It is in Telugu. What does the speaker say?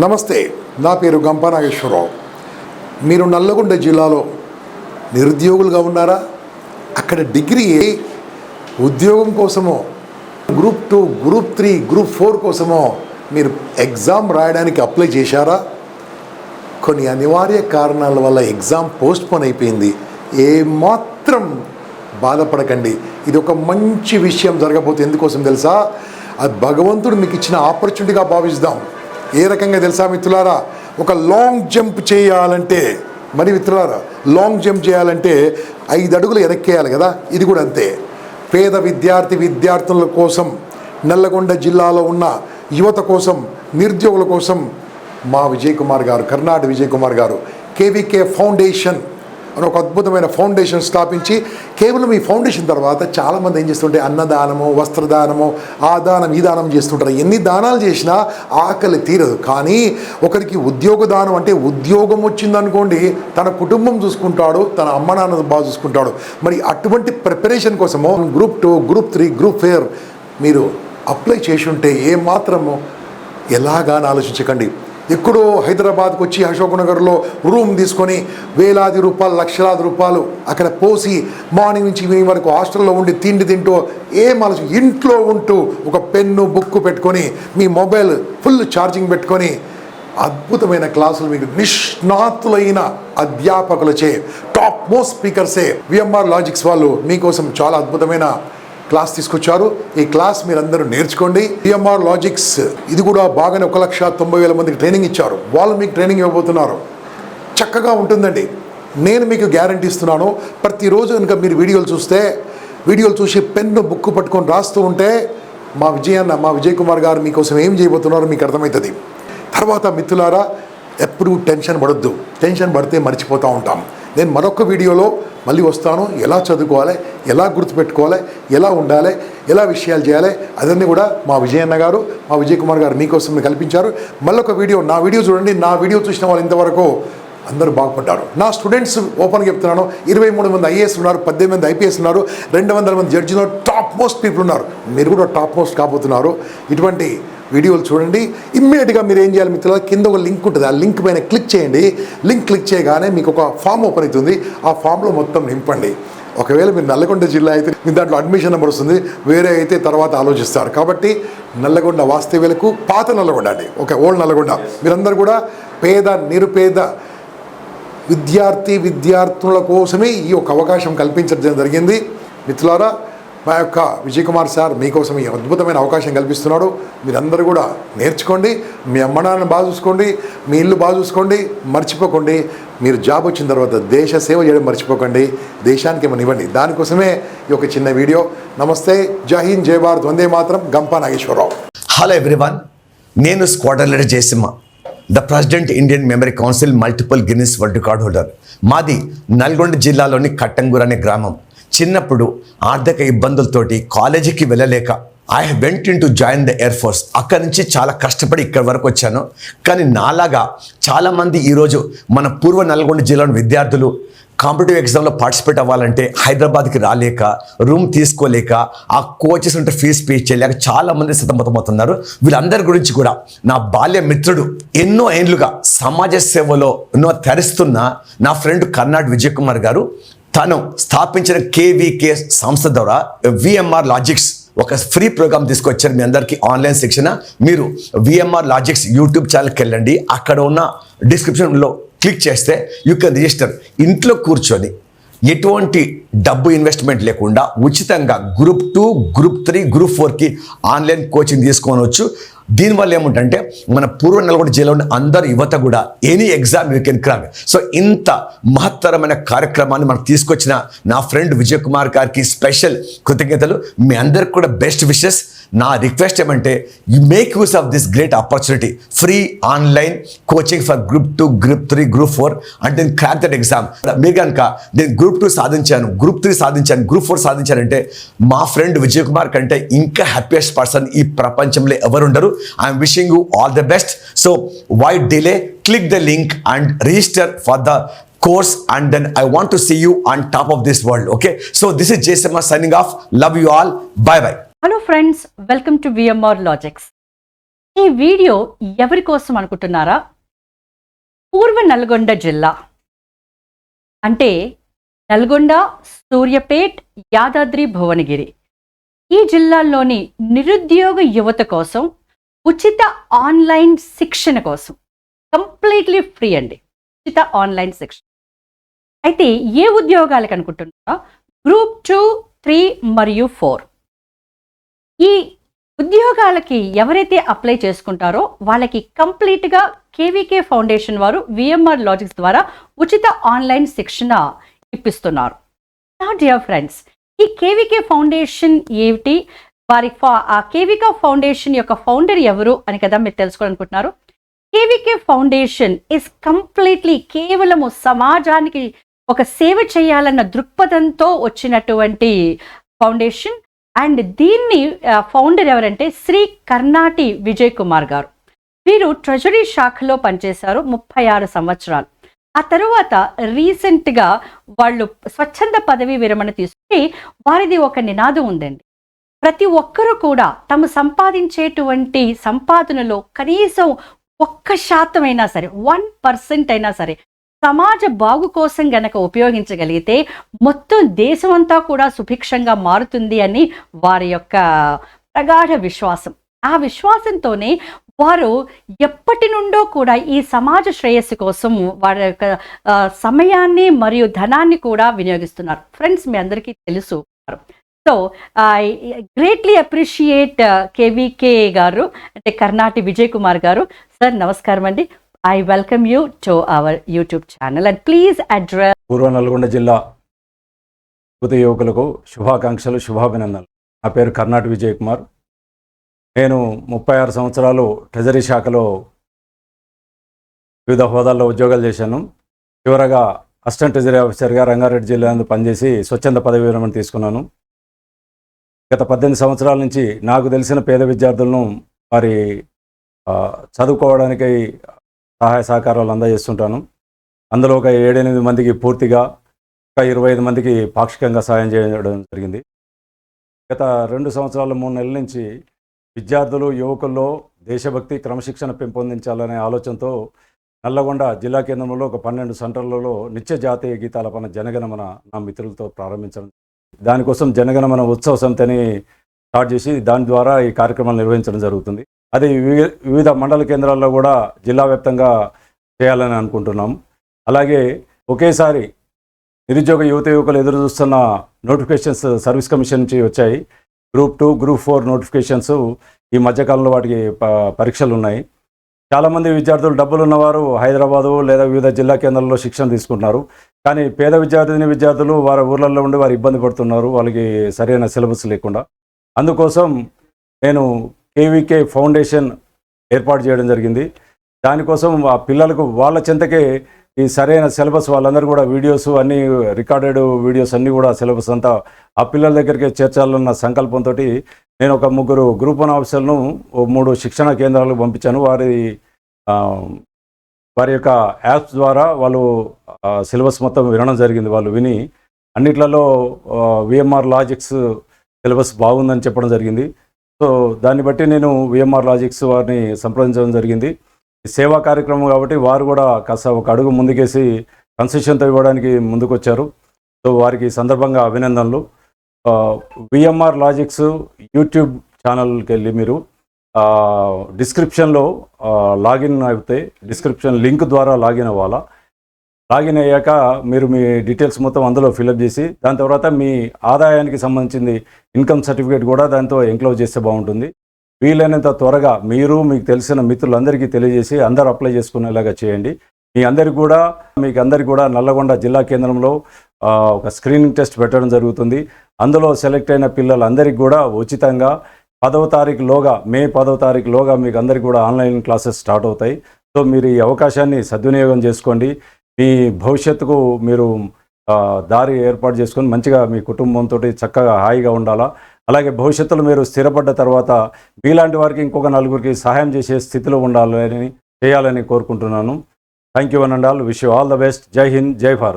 నమస్తే, నా పేరు గంపా నాగేశ్వరరావు. మీరు నల్లగొండ జిల్లాలో నిరుద్యోగులుగా ఉన్నారా? అక్కడ డిగ్రీ ఉద్యోగం కోసమో, గ్రూప్ 2, గ్రూప్ 3, గ్రూప్ 4 కోసమో మీరు ఎగ్జామ్ రాయడానికి అప్లై చేశారా? కొన్ని అనివార్య కారణాల వల్ల ఎగ్జామ్ పోస్ట్పోన్ అయిపోయింది. ఏమాత్రం బాధపడకండి. ఇది ఒక మంచి విషయం జరగబోతే ఎందుకోసం తెలుసా? అది భగవంతుడు మీకు ఇచ్చిన ఆపర్చునిటీగా భావిస్తాం. ఏ రకంగా తెలుసా మిత్రులారా? ఒక లాంగ్ జంప్ చేయాలంటే, మరి మిత్రులారా, లాంగ్ జంప్ చేయాలంటే 5 అడుగులు వెనక్కేయాలి కదా. ఇది కూడా అంతే. పేద విద్యార్థుల కోసం, నల్లగొండ జిల్లాలో ఉన్న యువత కోసం, నిరుద్యోగుల కోసం మా విజయ్ కుమార్ గారు, కర్ణాటక విజయ్ కుమార్ గారు కేవీకే ఫౌండేషన్ అని ఒక అద్భుతమైన ఫౌండేషన్ స్థాపించి, కేవలం ఈ ఫౌండేషన్ తర్వాత చాలామంది ఏం చేస్తుంటే అన్నదానము, వస్త్రదానము, ఆ దానం ఈ దానం చేస్తుంటారు. ఎన్ని దానాలు చేసినా ఆకలి తీరదు. కానీ ఒకరికి ఉద్యోగ దానం అంటే, ఉద్యోగం వచ్చిందనుకోండి తన కుటుంబం చూసుకుంటాడు, తన అమ్మ నాన్న బాగా చూసుకుంటాడు. మరి అటువంటి ప్రిపరేషన్ కోసము గ్రూప్ 2, గ్రూప్ 3, గ్రూప్ 4 మీరు అప్లై చేసి ఉంటే ఏమాత్రము ఎలాగాని ఆలోచించకండి. ఎక్కడో హైదరాబాద్కి వచ్చి అశోక్ నగర్లో రూమ్ తీసుకొని వేలాది రూపాయలు, లక్షలాది రూపాయలు అక్కడ పోసి మార్నింగ్ నుంచి ఈవినింగ్ వరకు హాస్టల్లో ఉండి తిండి తింటూ ఇంట్లో ఉంటూ ఒక పెన్ను, బుక్ పెట్టుకొని మీ మొబైల్ ఫుల్ ఛార్జింగ్ పెట్టుకొని అద్భుతమైన క్లాసులు మీకు నిష్ణాతులైన అధ్యాపకులచే, టాప్ మోస్ట్ స్పీకర్సే విఎంఆర్ లాజిక్స్ వాళ్ళు మీకోసం చాలా అద్భుతమైన క్లాస్ తీసుకొచ్చారు. ఈ క్లాస్ మీరందరూ నేర్చుకోండి. విఎంఆర్ లాజిక్స్ ఇది కూడా బాగానే 1,90,000 మందికి ట్రైనింగ్ ఇచ్చారు. వాళ్ళు మీకు ట్రైనింగ్ ఇవ్వబోతున్నారు. చక్కగా ఉంటుందండి. నేను మీకు గ్యారంటీ ఇస్తున్నాను. ప్రతిరోజు కనుక మీరు వీడియోలు చూసి పెన్ను, బుక్ పట్టుకొని రాస్తూ ఉంటే మా విజయ్ కుమార్ గారు మీకోసం ఏం చేయబోతున్నారో మీకు అర్థమవుతుంది. తర్వాత మిత్రులారా, ఎప్పుడు టెన్షన్ పడొద్దు. టెన్షన్ పడితే మర్చిపోతూ ఉంటాం. నేను మరొక వీడియోలో మళ్ళీ వస్తాను. ఎలా చదువుకోవాలి, ఎలా గుర్తుపెట్టుకోవాలి, ఎలా ఉండాలి, ఎలా విషయాలు చేయాలి, అదన్నీ కూడా మా విజయ్ కుమార్ గారు మీకోసం కల్పించారు. మళ్ళొక వీడియో, నా వీడియో చూడండి. నా వీడియో చూసిన వాళ్ళు ఇంతవరకు అందరూ బాగుపడ్డారు. నా స్టూడెంట్స్ ఓపెన్గా చెప్తున్నాను. 23 మంది ఐఏఎస్ ఉన్నారు, 18 మంది ఐపీఎస్ ఉన్నారు, 200 మంది జడ్జిలు, టాప్ మోస్ట్ పీపుల్ ఉన్నారు. మీరు కూడా టాప్ మోస్ట్ కాబోతున్నారు. ఇటువంటి వీడియోలు చూడండి. ఇమ్మీడియట్గా మీరు ఏం చేయాలి మిత్రులు, కింద ఒక లింక్ ఉంటుంది. ఆ లింక్ పైన క్లిక్ చేయండి. లింక్ క్లిక్ చేయగానే మీకు ఒక ఫామ్ ఓపెన్ అవుతుంది. ఆ ఫామ్లో మొత్తం నింపండి. ఒకవేళ మీరు నల్లగొండ జిల్లా అయితే మీ దాంట్లో అడ్మిషన్ నెంబర్ వస్తుంది. వేరే అయితే తర్వాత ఆలోచిస్తారు. కాబట్టి నల్లగొండ వాస్తవ్యులకు పాత నల్లగొండ అండి, ఓల్డ్ నల్లగొండ మీరందరూ కూడా నిరుపేద విద్యార్థుల కోసమే ఈ యొక్క అవకాశం కల్పించడం జరిగింది. మిత్రులారా, మా యొక్క విజయ్ కుమార్ సార్ మీకోసం ఈ అద్భుతమైన అవకాశం కల్పిస్తున్నాడు. మీరందరూ కూడా నేర్చుకోండి. మీ అమ్మ నాన్నని బాగా చూసుకోండి, మీ ఇల్లు బాగా చూసుకోండి. మర్చిపోకండి, మీరు జాబ్ వచ్చిన తర్వాత దేశ సేవ చేయడం మర్చిపోకండి. దేశానికి ఏమైనా ఇవ్వండి. దానికోసమే ఈ ఒక చిన్న వీడియో. నమస్తే, జై హింద్, జై భారత్, వందే మాతరం. గంపా నాగేశ్వరరావు. హలో ఎవ్రీవన్, నేను squadron leader Jayasimha, the president Indian memory council, multiple Guinness world record holder. మాది నల్గొండ జిల్లాలోని కట్టంగూర్ అనే గ్రామం. చిన్నప్పుడు ఆర్థిక ఇబ్బందులతోటి కాలేజీకి వెళ్ళలేక I went in to join the air force. అక్కడి నుంచి చాలా కష్టపడి ఇక్కడి వరకు వచ్చాను. కానీ నాలాగా చాలామంది ఈరోజు మన పూర్వ నల్గొండ జిల్లాలోని విద్యార్థులు కాంపిటేటివ్ ఎగ్జామ్లో పార్టిసిపేట్ అవ్వాలంటే హైదరాబాద్కి రాలేక, రూమ్ తీసుకోలేక, ఆ కోచెస్ ఉంటే ఫీజు పే చేయలేక చాలామంది సతమతమవుతున్నారు. వీళ్ళందరి గురించి కూడా నా బాల్య మిత్రుడు, ఎన్నో ఏళ్ళుగా సమాజ సేవలో ఎన్నో తరిస్తున్న నా ఫ్రెండ్ కర్ణాటక విజయ్ కుమార్ గారు తను స్థాపించిన కేవీకే సంస్థ ద్వారా విఎంఆర్ లాజిక్స్ ఒక ఫ్రీ ప్రోగ్రామ్ తీసుకొచ్చారు మీ అందరికీ. ఆన్లైన్ శిక్షణ. మీరు విఎంఆర్ లాజిక్స్ యూట్యూబ్ ఛానల్కి వెళ్ళండి. అక్కడ ఉన్న డిస్క్రిప్షన్లో క్లిక్ చేస్తే యూ కెన్ రిజిస్టర్. ఇంట్లో కూర్చొని ఎటువంటి డబ్బు ఇన్వెస్ట్మెంట్ లేకుండా ఉచితంగా గ్రూప్ 2, గ్రూప్ 3, గ్రూప్ 4కి ఆన్లైన్ కోచింగ్ తీసుకోవచ్చు. దీనివల్ల ఏముంటంటే మన పూర్వ నల్గొండ జిల్లాలోని అందరు యువత కూడా any exam you can crack. So ఇంత మహత్తరమైన కార్యక్రమాన్ని మనకు తీసుకొచ్చిన నా ఫ్రెండ్ విజయ్ కుమార్ గారికి స్పెషల్ కృతజ్ఞతలు. మీ అందరికి కూడా బెస్ట్ విషెస్. నా రిక్వెస్ట్ ఏమంటే you make use of this great opportunity, free online coaching for group 2, group 3, group 4 and then crack that exam. మీరు కనుక నేను గ్రూప్ 2 సాధించాను, గ్రూప్ 3 సాధించాను, గ్రూప్ 4 సాధించానంటే మా ఫ్రెండ్ విజయ్ కుమార్ కంటే ఇంకా హ్యాపీయెస్ట్ పర్సన్ ఈ ప్రపంచంలో ఎవరు ఉండరు. I'm wishing you all the best. So why delay? Click the link and register for the course, and then I want to see you on top of this world. Okay, so this is Jason signing off. Love you all. Bye bye. Hello friends, welcome to VMR Logics. ఈ వీడియో ఎవరి కోసం అనుకుంటున్నారా? పూర్వ నల్గొండ జిల్లా అంటే నల్గొండ, సూర్యాపేట్, యాదాద్రి, భువనగిరి ఈ జిల్లాల్లోని నిరుద్యోగ యువత కోసం ఉచిత ఆన్లైన్ శిక్షణ కోసం, కంప్లీట్లీ ఫ్రీ అండి, ఉచిత ఆన్లైన్ శిక్షణ. అయితే ఏ ఉద్యోగాలకు అనుకుంటున్నారా? గ్రూప్ 2, 3 మరియు 4 ఈ ఉద్యోగాలకి ఎవరైతే అప్లై చేసుకుంటారో వాళ్ళకి కంప్లీట్గా కేవీకే ఫౌండేషన్ వారు విఎంఆర్ లాజిక్స్ ద్వారా ఉచిత ఆన్లైన్ శిక్షణ ఇప్పిస్తున్నారు. నా డియర్ ఫ్రెండ్స్, ఈ కేవీకే ఫౌండేషన్ ఏమిటి, ఆ కేవీకే ఫౌండేషన్ యొక్క ఫౌండర్ ఎవరు అని కదా మీరు తెలుసుకోవాలనుకుంటున్నారు. కేవీకే ఫౌండేషన్ ఇస్ కంప్లీట్లీ కేవలము సమాజానికి ఒక సేవ చేయాలన్న దృక్పథంతో వచ్చినటువంటి ఫౌండేషన్. అండ్ దీన్ని ఫౌండర్ ఎవరంటే శ్రీ కర్ణాటి విజయ్ కుమార్ గారు. వీరు ట్రెజరీ శాఖలో పనిచేశారు 36 సంవత్సరాలు. ఆ తరువాత రీసెంట్గా వాళ్ళు స్వచ్ఛంద పదవి విరమణ తీసుకుని వారిది ఒక నినాదం ఉందండి. ప్రతి ఒక్కరూ కూడా తమ సంపాదించేటువంటి సంపాదనలో కనీసం 1% అయినా సరే, 1% అయినా సరే సమాజ బాగు కోసం గనక ఉపయోగించగలిగితే మొత్తం దేశమంతా కూడా సుభిక్షంగా మారుతుంది అని వారి యొక్క ప్రగాఢ విశ్వాసం. ఆ విశ్వాసంతోనే వారు ఎప్పటి నుండో కూడా ఈ సమాజ శ్రేయస్సు కోసం వారి యొక్క సమయాన్ని మరియు ధనాన్ని కూడా వినియోగిస్తున్నారు. ఫ్రెండ్స్, మీ అందరికీ తెలుసు. So I greatly appreciate KVK గారు, అంటే కర్ణాటి విజయ్ కుమార్ గారు. సార్ నమస్కారం అండి. I welcome you to our YouTube channel and please address. పూర్వ నల్గొండ జిల్లా యువత యువకులకు శుభాకాంక్షలు, శుభాభినందనలు. నా పేరు కర్ణాటి విజయ్ కుమార్. నేను 36 సంవత్సరాలు ట్రెజరీ శాఖలో వివిధ హోదాల్లో ఉద్యోగాలు చేశాను. చివరగా అసిస్టెంట్ ట్రెజరీ ఆఫీసర్గా రంగారెడ్డి జిల్లా నందు పనిచేసి స్వచ్ఛంద పదవి విరమణ తీసుకున్నాను. గత 18 సంవత్సరాల నుంచి నాకు తెలిసిన పేద విద్యార్థులను వారి చదువుకోవడానికి సహాయ సహకారాలు అందజేస్తుంటాను. అందులో ఒక 7-8 మందికి పూర్తిగా, ఒక 25 మందికి పాక్షికంగా సహాయం చేయడం జరిగింది. గత 2 సంవత్సరాలు 3 నెలల నుంచి విద్యార్థులు, యువకుల్లో దేశభక్తి, క్రమశిక్షణ పెంపొందించాలనే ఆలోచనతో నల్లగొండ జిల్లా కేంద్రంలో ఒక 12 సెంటర్లలో నిత్య జాతీయ గీతాలపైన జనగణమన నా మిత్రులతో ప్రారంభించడం. దానికోసం జనగణమన ఉత్సవ సమితిని స్టార్ట్ చేసి దాని ద్వారా ఈ కార్యక్రమాలు నిర్వహించడం జరుగుతుంది. అది వివిధ మండల కేంద్రాల్లో కూడా జిల్లా వ్యాప్తంగా చేయాలని అనుకుంటున్నాం. అలాగే ఒకేసారి నిరుద్యోగ యువకులు ఎదురు చూస్తున్న నోటిఫికేషన్స్ సర్వీస్ కమిషన్ నుంచి వచ్చాయి. గ్రూప్ 2, గ్రూప్ 4 నోటిఫికేషన్స్ ఈ మధ్యకాలంలో వాటికి పరీక్షలు ఉన్నాయి. చాలామంది విద్యార్థులు డబ్బులు ఉన్నవారు హైదరాబాదు లేదా వివిధ జిల్లా కేంద్రాల్లో శిక్షణ తీసుకుంటున్నారు. కానీ పేద విద్యార్థులు వారి ఊర్లలో ఉండి వారు ఇబ్బంది పడుతున్నారు, వాళ్ళకి సరైన సిలబస్ లేకుండా. అందుకోసం నేను కేవీకే ఫౌండేషన్ ఏర్పాటు చేయడం జరిగింది. దానికోసం ఆ పిల్లలకు వాళ్ళ చెంతకే ఈ సరైన సిలబస్, వాళ్ళందరూ కూడా వీడియోస్ అన్నీ, రికార్డెడ్ వీడియోస్ అన్నీ కూడా సిలబస్ అంతా ఆ పిల్లల దగ్గరికి చేర్చాలన్న సంకల్పంతో నేను ఒక 3 గ్రూప్ 1 ఆఫీసర్లను 3 శిక్షణ కేంద్రాలకు పంపించాను. వారి యొక్క యాప్స్ ద్వారా వాళ్ళు సిలబస్ మొత్తం వినడం జరిగింది. వాళ్ళు విని అన్నిట్లలో విఎంఆర్ లాజిక్స్ సిలబస్ బాగుందని చెప్పడం జరిగింది. సో దాన్ని బట్టి నేను విఎంఆర్ లాజిక్స్ వారిని సంప్రదించడం జరిగింది. సేవా కార్యక్రమం కాబట్టి వారు కూడా కాస్త ఒక అడుగు ముందుకేసి కన్సెషన్తో ఇవ్వడానికి ముందుకొచ్చారు. సో వారికి సందర్భంగా అభినందనలు. విఎంఆర్ లాజిక్స్ యూట్యూబ్ ఛానల్కి వెళ్ళి మీరు డిస్క్రిప్షన్లో లాగిన్ అయితే డిస్క్రిప్షన్ లింక్ ద్వారా లాగిన్ అవ్వాలా. లాగిన్ అయ్యాక మీరు మీ డీటెయిల్స్ మొత్తం అందులో ఫిలప్ చేసి దాని తర్వాత మీ ఆదాయానికి సంబంధించింది ఇన్కమ్ సర్టిఫికేట్ కూడా దాంతో ఎంక్లోజ్ చేస్తే బాగుంటుంది. వీలైనంత త్వరగా మీరు మీకు తెలిసిన మిత్రులందరికీ తెలియజేసి అందరూ అప్లై చేసుకునేలాగా చేయండి. మీకు అందరికీ కూడా నల్లగొండ జిల్లా కేంద్రంలో ఒక స్క్రీనింగ్ టెస్ట్ పెట్టడం జరుగుతుంది. అందులో సెలెక్ట్ అయిన పిల్లలందరికీ కూడా ఉచితంగా 10వ తారీఖులోగా, మే 10వ తారీఖులోగా మీకు అందరికీ కూడా ఆన్లైన్ క్లాసెస్ స్టార్ట్ అవుతాయి. సో మీరు ఈ అవకాశాన్ని సద్వినియోగం చేసుకోండి. మీ భవిష్యత్తుకు మీరు దారి ఏర్పాటు చేసుకొని మంచిగా మీ కుటుంబంతో చక్కగా హాయిగా ఉండాలా. అలాగే భవిష్యత్తులో మీరు స్థిరపడ్డ తర్వాత మీలాంటి వారికి ఇంకొక 4గురికి సహాయం చేసే స్థితిలో చేయాలని కోరుకుంటున్నాను. Thank you one and all. Wish you all the best. జై హింద్, జై భారత్.